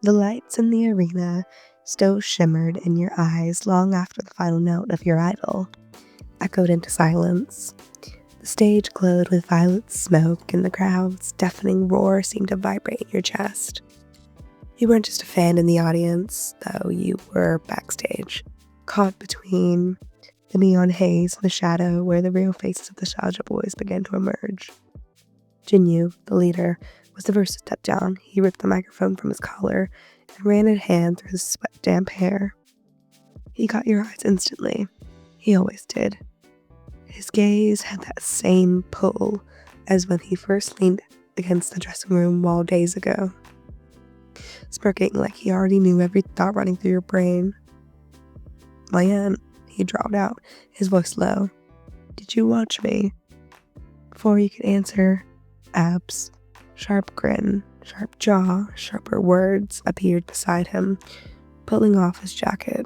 The lights in the arena still shimmered in your eyes long after the final note of your idol echoed into silence. The stage glowed with violet smoke, and the crowd's deafening roar seemed to vibrate in your chest. You weren't just a fan in the audience, though you were backstage, caught between the neon haze and the shadow where the real faces of the Saja boys began to emerge. Jinyu, the leader, was the first to step down. He ripped the microphone from his collar and ran a hand through his sweat-damp hair. He caught your eyes instantly. He always did. His gaze had that same pull as when he first leaned against the dressing room wall days ago, smirking like he already knew every thought running through your brain. "Lian," he drawled out, his voice low. "Did you watch me?" Before you could answer, Ab's sharp grin, sharp jaw, sharper words appeared beside him, pulling off his jacket.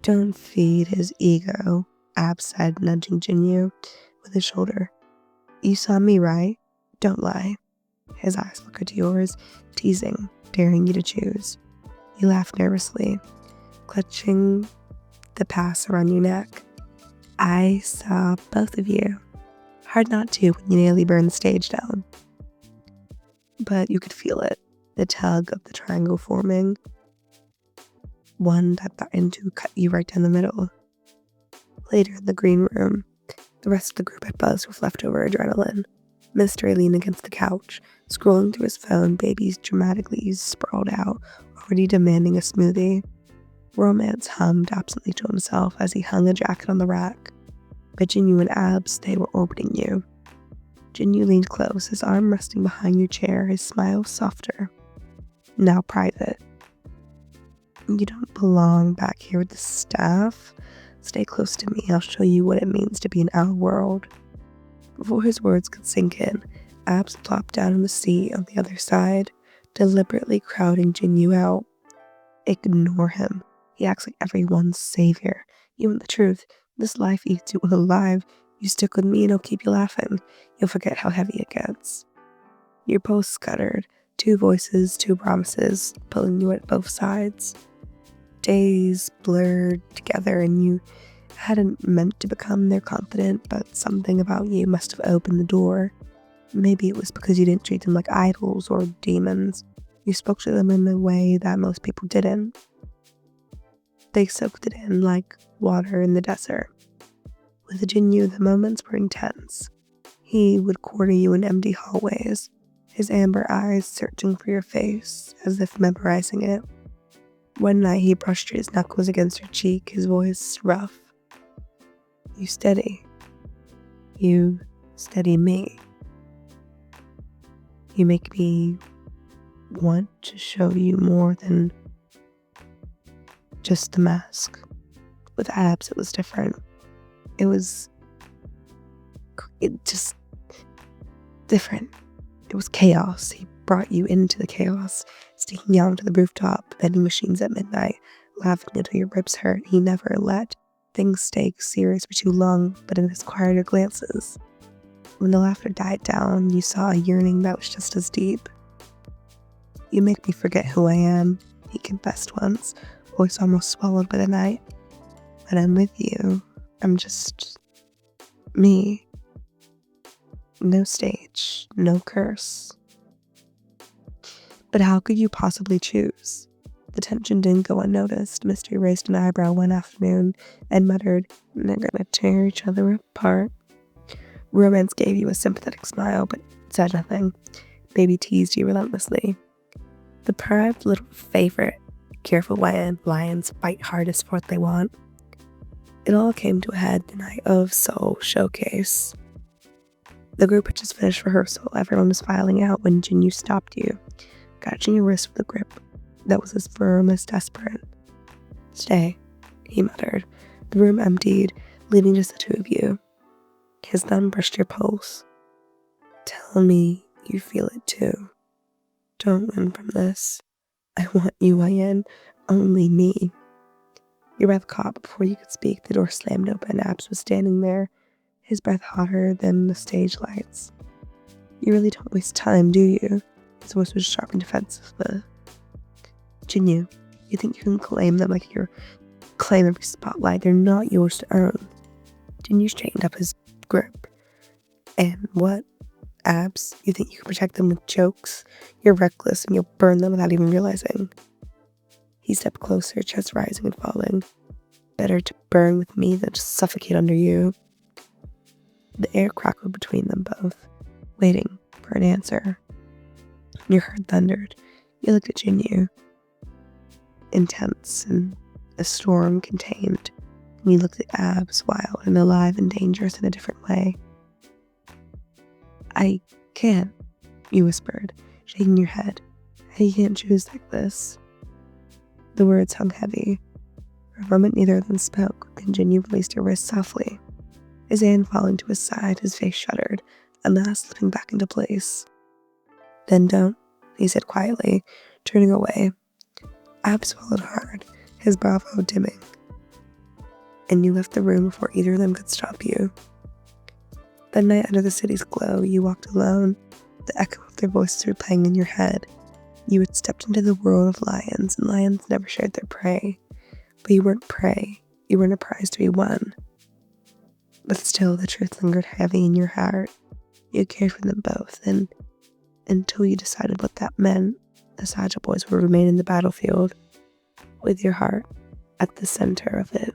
"Don't feed his ego," Ab said, nudging Jinyu with his shoulder. "You saw me, right? Don't lie." His eyes flickered to yours, teasing, daring you to choose. You laughed nervously, clutching the pass around your neck. "I saw both of you. Hard not to when you nearly burned the stage down." But you could feel it, the tug of the triangle forming. One that threatened to cut you right down the middle. Later in the green room, the rest of the group had buzzed with leftover adrenaline. Mystery leaned against the couch, scrolling through his phone, babies dramatically sprawled out, already demanding a smoothie. Romance hummed absently to himself as he hung a jacket on the rack. But Jinyu and Abs, they were orbiting you. Jinyu leaned close, his arm resting behind your chair, his smile softer. "Now private. You don't belong back here with the staff. Stay close to me, I'll show you what it means to be in our world." Before his words could sink in, Abs plopped down in the seat on the other side, deliberately crowding Jinyu out. Ignore him. He acts like everyone's savior. You want the truth. This life eats you alive. You stick with me and I'll keep you laughing. You'll forget how heavy it gets. Your pulse scuttered. 2 voices, 2 promises, pulling you at both sides. Days blurred together and you hadn't meant to become their confidant, but something about you must have opened the door. Maybe it was because you didn't treat them like idols or demons. You spoke to them in a way that most people didn't. They soaked it in like water in the desert. With Jinyu, the moments were intense. He would corner you in empty hallways, his amber eyes searching for your face, as if memorizing it. One night he brushed his knuckles against your cheek, his voice rough. "You steady. You steady me. You make me want to show you more than just the mask." With Abs, it was different. It was just different. It was chaos. He brought you into the chaos, sneaking out onto the rooftop, vending machines at midnight, laughing until your ribs hurt. He never let things stay serious for too long, but in his quieter glances. When the laughter died down, you saw a yearning that was just as deep. "You make me forget who I am," he confessed once, voice almost swallowed by the night. "When I'm with you, I'm just me. No stage, no curse." But how could you possibly choose? The tension didn't go unnoticed. Mystery raised an eyebrow one afternoon and muttered, "They're gonna tear each other apart." Romance gave you a sympathetic smile, but said nothing. Baby teased you relentlessly. The prized little favorite. Careful lions fight hardest for what they want. It all came to a head the night of Seoul Showcase. The group had just finished rehearsal. Everyone was filing out when Jinyu stopped you, catching your wrist with a grip that was as firm as desperate. "Stay," he muttered. The room emptied, leaving just the 2 of you. His thumb brushed your pulse. "Tell me you feel it too. Don't run from this. I want you, Ian. Only me." Your breath caught before you could speak. The door slammed open. Abs was standing there, his breath hotter than the stage lights. "You really don't waste time, do you?" His voice was sharp and defensive. Jinyu, you think you can claim them like you're claim every spotlight. They're not yours to earn. Jinyu straightened up his grip. And what? Abs? You think you can protect them with jokes? You're reckless and you'll burn them without even realizing. He stepped closer, chest rising and falling. Better to burn with me than to suffocate under you. The air crackled between them both, waiting for an answer. Your heart thundered. You looked at Jinyu, intense and a storm contained. And you looked at Abs, wild and alive and dangerous in a different way. I can't, you whispered, shaking your head. I can't choose like this. The words hung heavy. For a moment neither of them spoke, and Jinyu released her wrist softly. His hand falling to his side, his face shuddered, a mask slipping back into place. Then don't, he said quietly, turning away. Abs swallowed hard, his bravo dimming. And you left the room before either of them could stop you. That night under the city's glow, you walked alone, the echo of their voices replaying in your head. You had stepped into the world of lions, and lions never shared their prey. But you weren't prey, you weren't a prize to be won. But still, the truth lingered heavy in your heart. You cared for them both, and until you decided what that meant, the Saja boys would remain in the battlefield, with your heart at the center of it.